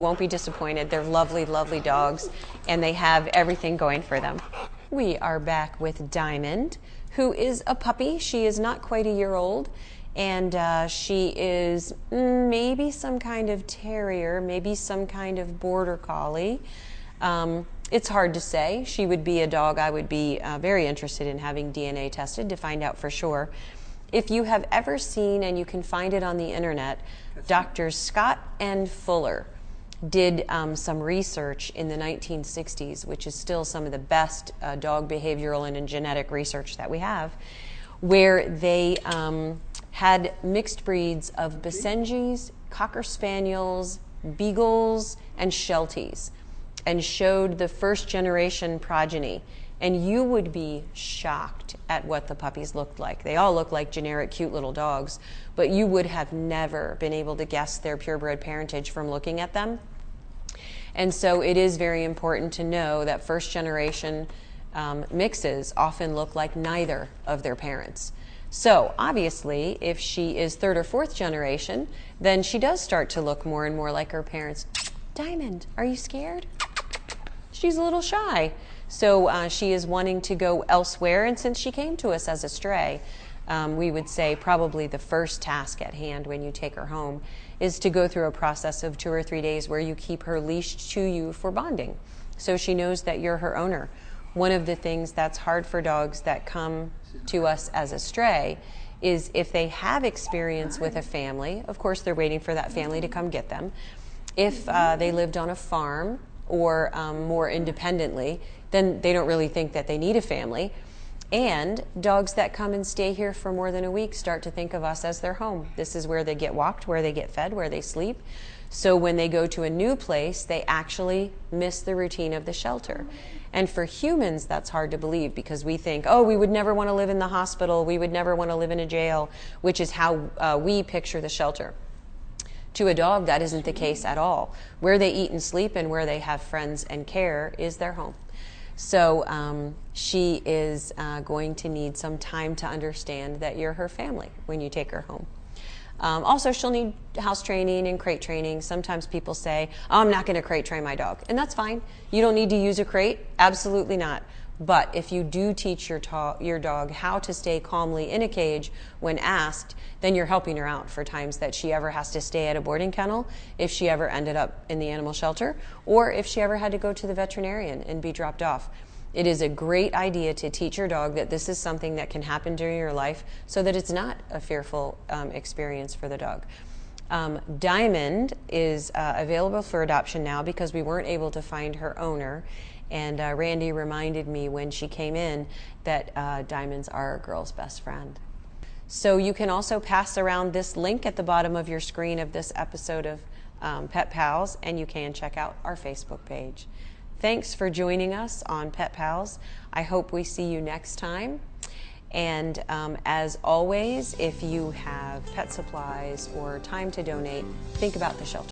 Won't be disappointed. They're lovely, lovely dogs, and they have everything going for them. We are back with Diamond, who is a puppy. She is not quite a year old, and she is maybe some kind of terrier, maybe some kind of border collie. It's hard to say. She would be a dog I would be very interested in having DNA tested to find out for sure. If you have ever seen, and you can find it on the internet, Drs. Scott and Fuller did some research in the 1960s, which is still some of the best dog behavioral and genetic research that we have, where they had mixed breeds of Basenjis, Cocker Spaniels, Beagles, and Shelties, and showed the first generation progeny. And you would be shocked at what the puppies looked like. They all look like generic cute little dogs, but you would have never been able to guess their purebred parentage from looking at them. And so it is very important to know that first generation mixes often look like neither of their parents. So obviously, if she is third or fourth generation, then she does start to look more and more like her parents. Diamond, are you scared? She's a little shy. So she is wanting to go elsewhere, and since she came to us as a stray, we would say probably the first task at hand when you take her home is to go through a process of 2 or 3 days where you keep her leashed to you for bonding, so she knows that you're her owner. One of the things that's hard for dogs that come to us as a stray is if they have experience with a family, of course they're waiting for that family to come get them. If they lived on a farm or more independently, then they don't really think that they need a family. And dogs that come and stay here for more than a week start to think of us as their home. This is where they get walked, where they get fed, where they sleep. So when they go to a new place, they actually miss the routine of the shelter. And for humans, that's hard to believe, because we think, oh, we would never want to live in the hospital, we would never want to live in a jail, which is how we picture the shelter. To a dog, that isn't the case at all. Where they eat and sleep and where they have friends and care is their home. So she is going to need some time to understand that you're her family when you take her home. Also, she'll need house training and crate training. Sometimes people say, oh, I'm not going to crate train my dog. And that's fine. You don't need to use a crate. Absolutely not. But if you do teach your dog how to stay calmly in a cage when asked, then you're helping her out for times that she ever has to stay at a boarding kennel, if she ever ended up in the animal shelter, or if she ever had to go to the veterinarian and be dropped off. It is a great idea to teach your dog that this is something that can happen during your life so that it's not a fearful experience for the dog. Diamond is available for adoption now because we weren't able to find her owner. And Randy reminded me when she came in that diamonds are a girl's best friend. So you can also pass around this link at the bottom of your screen of this episode of Pet Pals, and you can check out our Facebook page. Thanks for joining us on Pet Pals. I hope we see you next time. And as always, if you have pet supplies or time to donate, think about the shelter.